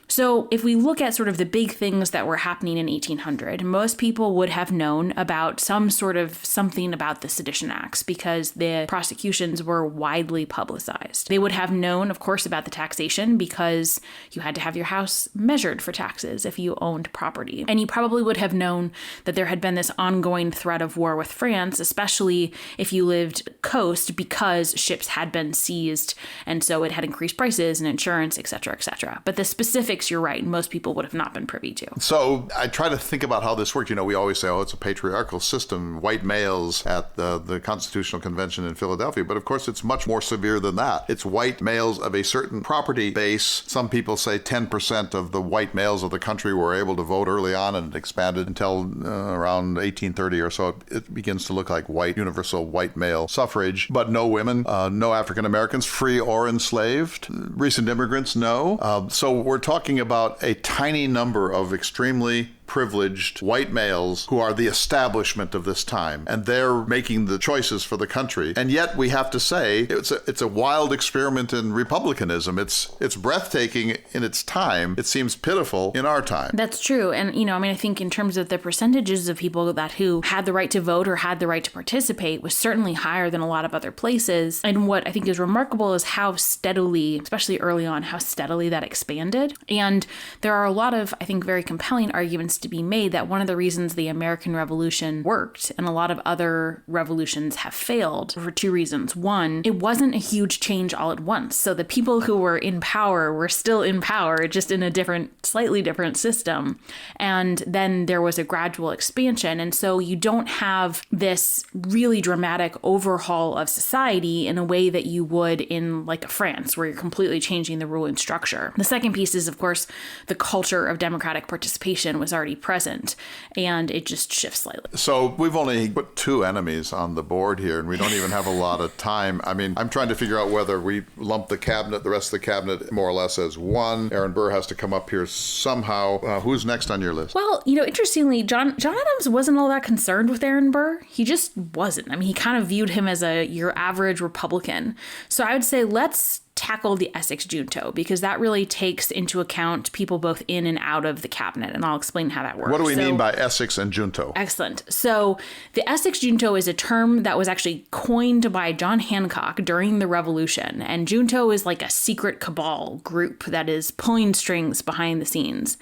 So if we look at sort of the big things that were happening in 1800, most people would have known about something about the Sedition Acts because the prosecutions were widely publicized. They would have known, of course, about the taxation because you had to have your house measured for taxes if you owned property. And you probably would have known that there had been this ongoing threat of war with France, especially if you lived coast, because ships had been seized and so it had increased prices and insurance, et cetera, et cetera. But the specific, you're right, most people would have not been privy to. So I try to think about how this worked. We always say, it's a patriarchal system, white males at the Constitutional Convention in Philadelphia. But of course, it's much more severe than that. It's white males of a certain property base. Some people say 10% of the white males of the country were able to vote early on, and it expanded until around 1830 or so. It begins to look like universal white male suffrage, but no women, no African Americans, free or enslaved. Recent immigrants, no. So we're talking about a tiny number of extremely privileged white males who are the establishment of this time, and they're making the choices for the country. And yet we have to say it's a wild experiment in republicanism. It's breathtaking in its time. It seems pitiful in our time. That's true. And I think in terms of the percentages of people who had the right to vote or had the right to participate was certainly higher than a lot of other places. And what I think is remarkable is how steadily, especially early on, how steadily that expanded. And there are a lot of, I think, very compelling arguments to be made that one of the reasons the American Revolution worked and a lot of other revolutions have failed for two reasons. One, it wasn't a huge change all at once. So the people who were in power were still in power, just in a slightly different system. And then there was a gradual expansion. And so you don't have this really dramatic overhaul of society in a way that you would in France, where you're completely changing the ruling structure. The second piece is, of course, the culture of democratic participation was already present, and it just shifts slightly. So we've only put two enemies on the board here, and we don't even have a lot of time. I'm trying to figure out whether we lump the rest of the cabinet more or less as one. Aaron Burr has to come up here somehow. Who's next on your list? Well, interestingly, John Adams wasn't all that concerned with Aaron Burr. He just wasn't. He kind of viewed him as your average Republican. So I would say let's tackled the Essex junto, because that really takes into account people both in and out of the cabinet. And I'll explain how that works. What do we mean by Essex and junto? Excellent. So the Essex junto is a term that was actually coined by John Hancock during the Revolution. And junto is like a secret cabal group that is pulling strings behind the scenes.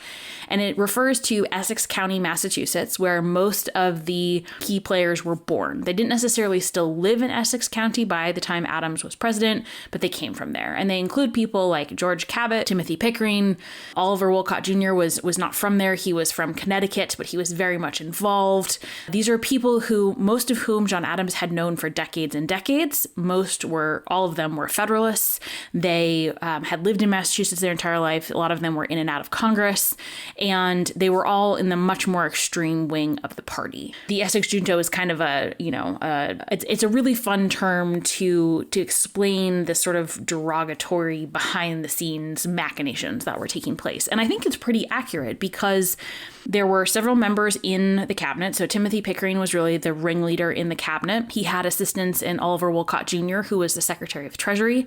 And it refers to Essex County, Massachusetts, where most of the key players were born. They didn't necessarily still live in Essex County by the time Adams was president, but they came from there. And they include people like George Cabot, Timothy Pickering. Oliver Wolcott Jr. was not from there. He was from Connecticut, but he was very much involved. These are people who, most of whom John Adams had known for decades and decades. All of them were Federalists. They had lived in Massachusetts their entire life. A lot of them were in and out of Congress, and they were all in the much more extreme wing of the party. The Essex junto is kind of it's a really fun term to explain the sort of derogatory behind the scenes machinations that were taking place. And I think it's pretty accurate because there were several members in the cabinet. So Timothy Pickering was really the ringleader in the cabinet. He had assistants in Oliver Wolcott Jr., who was the Secretary of Treasury,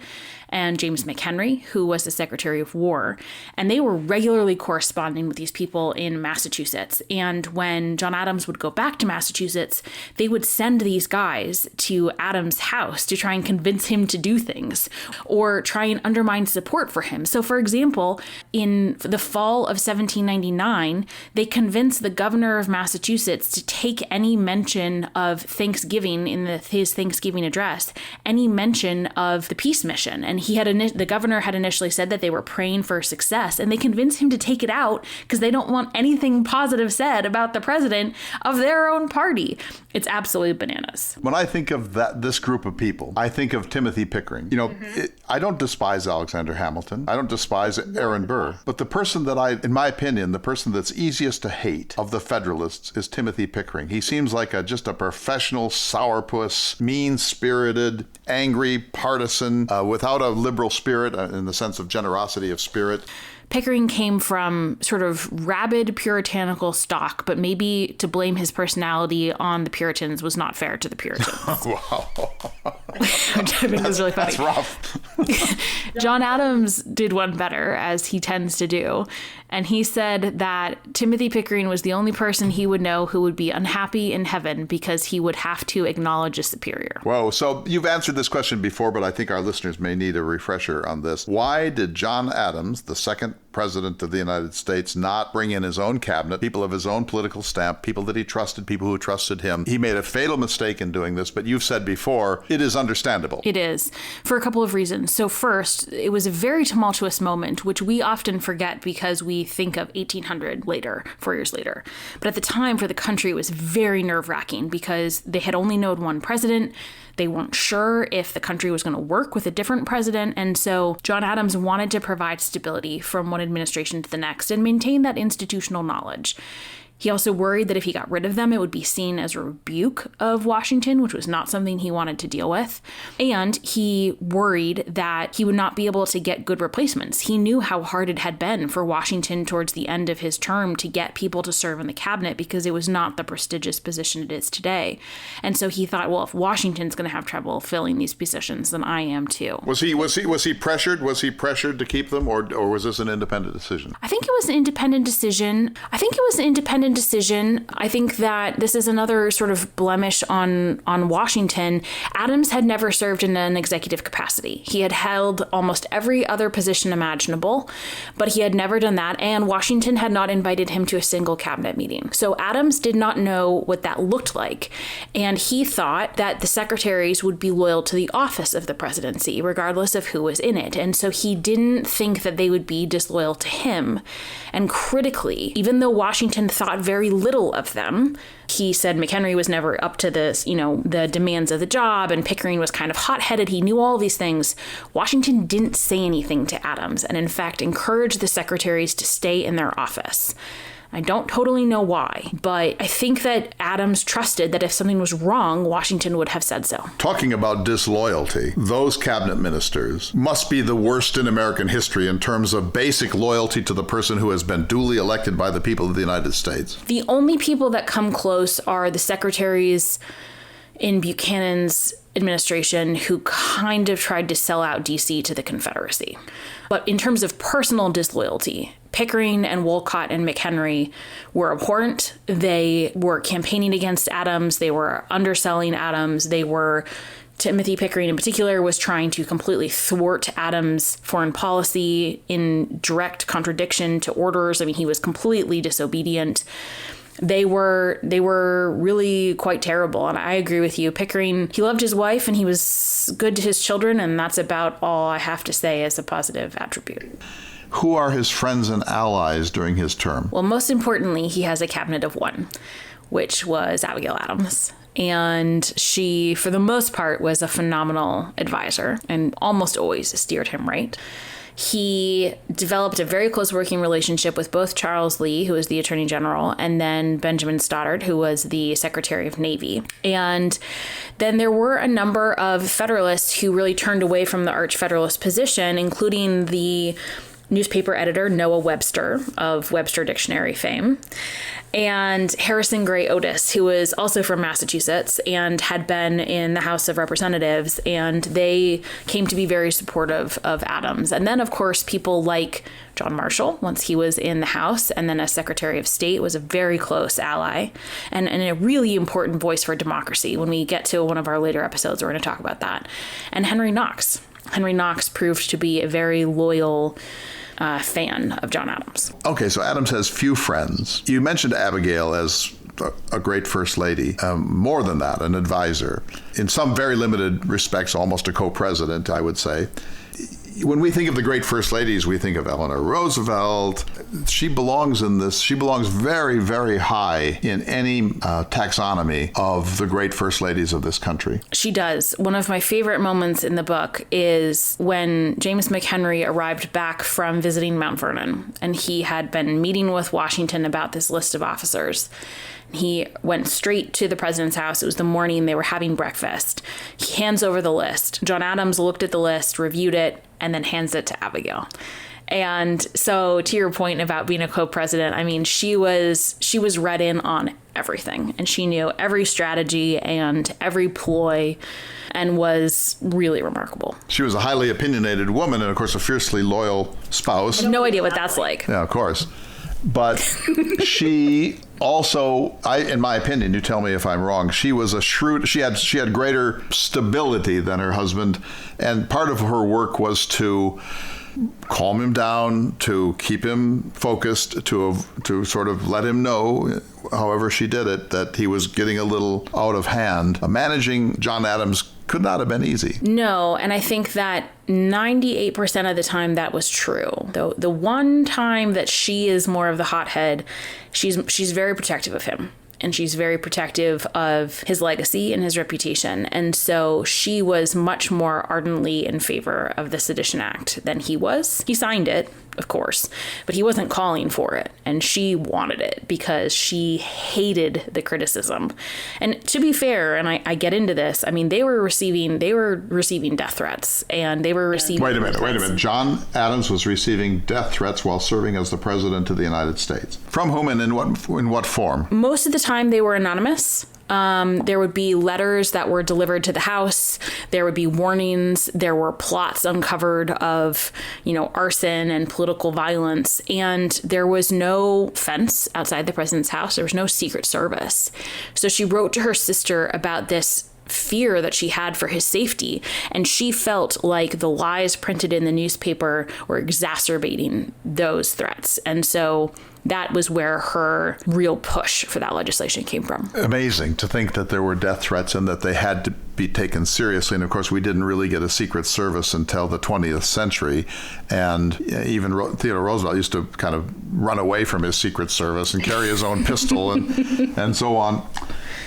and James McHenry, who was the Secretary of War. And they were regularly corresponding with these people in Massachusetts. And when John Adams would go back to Massachusetts, they would send these guys to Adams' house to try and convince him to do things or try and undermine support for him. So, for example, in the fall of 1799, they convinced the governor of Massachusetts to take any mention of Thanksgiving in his Thanksgiving address, any mention of the peace mission. And the governor had initially said that they were praying for success, and they convinced him to take it out because they don't want anything positive said about the president of their own party. It's absolutely bananas. When I think of this group of people, I think of Timothy Pickering. I don't despise Alexander Hamilton. I don't despise Aaron Burr. But the person that in my opinion, the person that's easiest to hate of the Federalists is Timothy Pickering. He seems like just a professional sourpuss, mean-spirited, angry partisan, without a liberal spirit in the sense of generosity of spirit. Pickering came from sort of rabid puritanical stock, but maybe to blame his personality on the Puritans was not fair to the Puritans. Wow. Which I think is really funny. That's rough. John Adams did one better, as he tends to do. And he said that Timothy Pickering was the only person he would know who would be unhappy in heaven because he would have to acknowledge a superior. Whoa. So you've answered this question before, but I think our listeners may need a refresher on this. Why did John Adams, the second president of the United States, not bring in his own cabinet, people of his own political stamp, people that he trusted, people who trusted him? He made a fatal mistake in doing this, but you've said before, it is understandable. It is, for a couple of reasons. So first, it was a very tumultuous moment, which we often forget because we think of 1800 later, 4 years later. But at the time, for the country, it was very nerve-wracking because they had only known one president. They weren't sure if the country was going to work with a different president. And so John Adams wanted to provide stability from one administration to the next and maintain that institutional knowledge. He also worried that if he got rid of them, it would be seen as a rebuke of Washington, which was not something he wanted to deal with. And he worried that he would not be able to get good replacements. He knew how hard it had been for Washington towards the end of his term to get people to serve in the cabinet because it was not the prestigious position it is today. And so he thought, well, if Washington's going to have trouble filling these positions, then I am too. Was he pressured? Was he pressured to keep them, or was this an independent decision? I think it was an independent decision. I think that this is another sort of blemish on Washington. Adams had never served in an executive capacity. He had held almost every other position imaginable, but he had never done that, and Washington had not invited him to a single cabinet meeting. So Adams did not know what that looked like, and he thought that the secretaries would be loyal to the office of the presidency, regardless of who was in it. And so he didn't think that they would be disloyal to him. And critically, even though Washington thought very little of them, he said McHenry was never up to this, the demands of the job, and Pickering was kind of hot-headed. He knew all these things. Washington didn't say anything to Adams, and in fact encouraged the secretaries to stay in their office. I don't totally know why, but I think that Adams trusted that if something was wrong, Washington would have said so. Talking about disloyalty, those cabinet ministers must be the worst in American history in terms of basic loyalty to the person who has been duly elected by the people of the United States. The only people that come close are the secretaries in Buchanan's administration who kind of tried to sell out DC to the Confederacy. But in terms of personal disloyalty, Pickering and Wolcott and McHenry were abhorrent. They were campaigning against Adams. They were underselling Adams. Timothy Pickering in particular was trying to completely thwart Adams' foreign policy in direct contradiction to orders. I mean, he was completely disobedient. They were really quite terrible. And I agree with you. Pickering, he loved his wife and he was good to his children. And that's about all I have to say as a positive attribute. Who are his friends and allies during his term? Well, most importantly, he has a cabinet of one, which was Abigail Adams. And she, for the most part, was a phenomenal advisor and almost always steered him right. He developed a very close working relationship with both Charles Lee, who was the Attorney General, and then Benjamin Stoddard, who was the Secretary of Navy. And then there were a number of Federalists who really turned away from the Arch-Federalist position, including the newspaper editor Noah Webster of Webster Dictionary fame, and Harrison Gray Otis, who was also from Massachusetts and had been in the House of Representatives, and they came to be very supportive of Adams. And then, of course, people like John Marshall, once he was in the House, and then as Secretary of State, was a very close ally and a really important voice for democracy. When we get to one of our later episodes, we're going to talk about that. And Henry Knox. Henry Knox proved to be a very loyal fan of John Adams. Okay, so Adams has few friends. You mentioned Abigail as a great first lady. More than that, an advisor. In some very limited respects, almost a co-president, I would say. When we think of the great first ladies, we think of Eleanor Roosevelt. She belongs in this. She belongs very, very high in any taxonomy of the great first ladies of this country. She does. One of my favorite moments in the book is when James McHenry arrived back from visiting Mount Vernon, and he had been meeting with Washington about this list of officers. He went straight to the president's house. It was the morning they were having breakfast. He hands over the list. John Adams looked at the list, reviewed it, and then hands it to Abigail. And so to your point about being a co-president, I mean, she was read in on everything, and she knew every strategy and every ploy and was really remarkable. She was a highly opinionated woman and, of course, a fiercely loyal spouse. I have no idea what that's like. Yeah, of course. But she also, in my opinion, you tell me if I'm wrong, she was a shrewd, she had greater stability than her husband. And part of her work was to calm him down, to keep him focused, to sort of let him know, however she did it, that he was getting a little out of hand. Managing John Adams could not have been easy. No, and I think that 98% of the time that was true. Though the one time that she is more of the hothead, she's very protective of him. And she's very protective of his legacy and his reputation. And so she was much more ardently in favor of the Sedition Act than he was. He signed it, of course, but he wasn't calling for it. And she wanted it because she hated the criticism. And to be fair, and I get into this, I mean, they were receiving death threats, and they were receiving... Wait a minute. John Adams was receiving death threats while serving as the President of the United States. From whom and in what form? Most of the time they were anonymous. There would be letters that were delivered to the house. There would be warnings. There were plots uncovered of, arson and political violence. And there was no fence outside the president's house. There was no Secret Service. So she wrote to her sister about this fear that she had for his safety. And she felt like the lies printed in the newspaper were exacerbating those threats. And so that was where her real push for that legislation came from. Amazing to think that there were death threats and that they had to be taken seriously. And of course, we didn't really get a Secret Service until the 20th century. And even Theodore Roosevelt used to kind of run away from his Secret Service and carry his own pistol and so on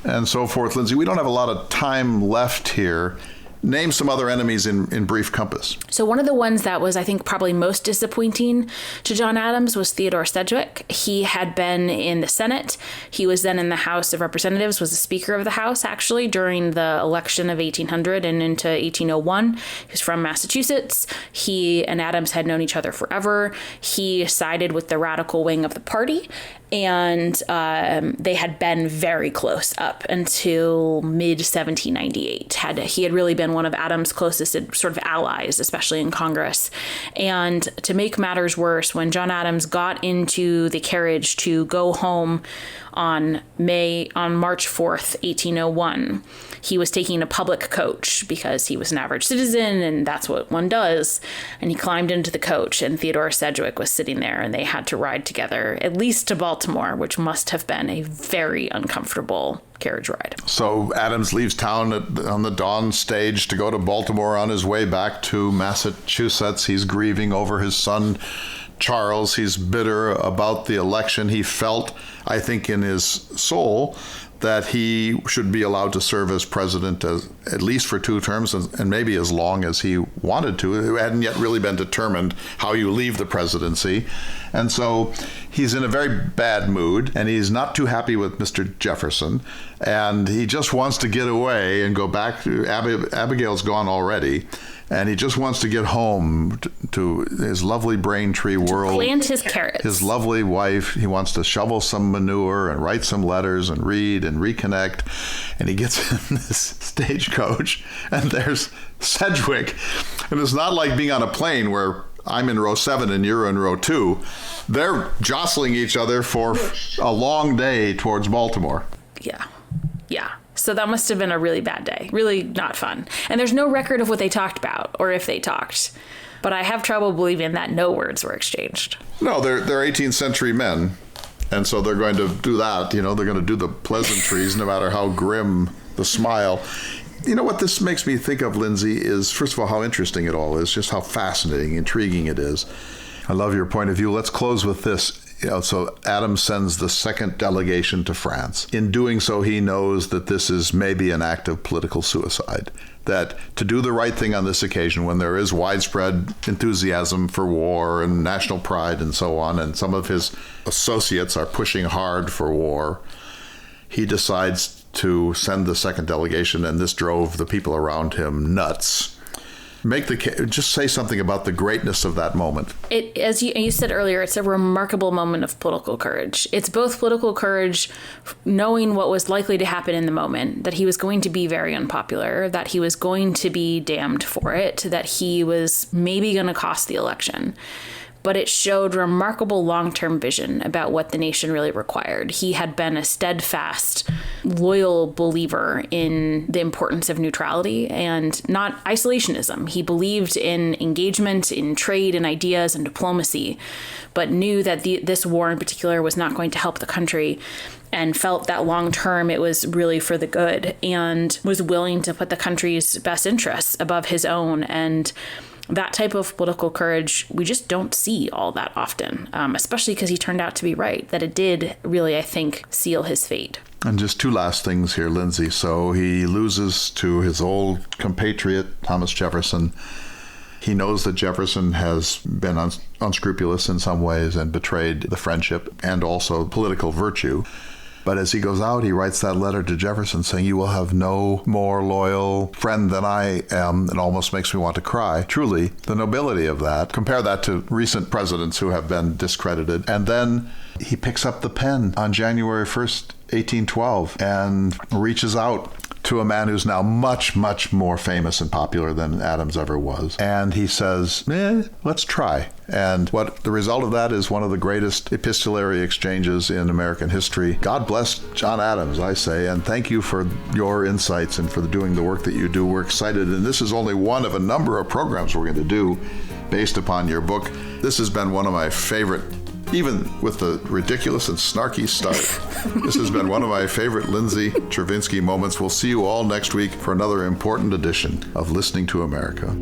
and so forth. Lindsay, we don't have a lot of time left here. Name some other enemies in brief compass. So one of the ones that was, I think, probably most disappointing to John Adams was Theodore Sedgwick. He had been in the Senate. He was then in the House of Representatives, was the Speaker of the House, actually, during the election of 1800 and into 1801. He was from Massachusetts. He and Adams had known each other forever. He sided with the radical wing of the party. And they had been very close up until mid-1798. He had really been one of Adams' closest sort of allies, especially in Congress. And to make matters worse, when John Adams got into the carriage to go home on March 4th, 1801, he was taking a public coach because he was an average citizen and that's what one does. And he climbed into the coach and Theodore Sedgwick was sitting there and they had to ride together at least to Baltimore, which must have been a very uncomfortable carriage ride. So Adams leaves town on the dawn stage to go to Baltimore. On his way back to Massachusetts, he's grieving over his son Charles. He's bitter about the election. He felt, I think, in his soul that he should be allowed to serve as president at least for 2 terms and maybe as long as he wanted to. It hadn't yet really been determined how you leave the presidency. And so he's in a very bad mood, and he's not too happy with Mr. Jefferson, and he just wants to get away and go back to Abigail's gone already. And he just wants to get home to his lovely Braintree world. Plant his carrots. His lovely wife. He wants to shovel some manure and write some letters and read and reconnect. And he gets in this stagecoach, and there's Sedgwick. And it's not like being on a plane where I'm in row 7 and you're in row 2. They're jostling each other for a long day towards Baltimore. Yeah. So that must have been a really bad day. Really not fun. And there's no record of what they talked about or if they talked. But I have trouble believing that no words were exchanged. No, they're 18th century men. And so they're going to do that. They're going to do the pleasantries no matter how grim the smile. You know what this makes me think of, Lindsay, is, first of all, how interesting it all is, just how fascinating, intriguing it is. I love your point of view. Let's close with this. So Adams sends the second delegation to France. In doing so, he knows that this is maybe an act of political suicide, that to do the right thing on this occasion, when there is widespread enthusiasm for war and national pride and so on, and some of his associates are pushing hard for war, he decides to send the second delegation, and this drove the people around him nuts. Just say something about the greatness of that moment. As you said earlier, it's a remarkable moment of political courage. It's both political courage, knowing what was likely to happen in the moment, that he was going to be very unpopular, that he was going to be damned for it, that he was maybe going to cost the election. But it showed remarkable long-term vision about what the nation really required. He had been a steadfast, loyal believer in the importance of neutrality and not isolationism. He believed in engagement, in trade and ideas and diplomacy, but knew that this war in particular was not going to help the country, and felt that long term it was really for the good, and was willing to put the country's best interests above his own. And that type of political courage we just don't see all that often, especially because he turned out to be right, that it did really, I think, seal his fate. And just 2 last things here, Lindsay. So he loses to his old compatriot, Thomas Jefferson. He knows that Jefferson has been unscrupulous in some ways and betrayed the friendship and also political virtue. But as he goes out, he writes that letter to Jefferson saying, "You will have no more loyal friend than I am." It almost makes me want to cry. Truly, the nobility of that. Compare that to recent presidents who have been discredited. And then he picks up the pen on January 1st, 1812, and reaches out to a man who's now much, much more famous and popular than Adams ever was. And he says, let's try. And what the result of that is one of the greatest epistolary exchanges in American history. God bless John Adams, I say, and thank you for your insights and for doing the work that you do. We're excited, and this is only one of a number of programs we're going to do based upon your book. This has been one of my favorite, even with the ridiculous and snarky start. This has been one of my favorite Lindsay Chervinsky moments. We'll see you all next week for another important edition of Listening to America.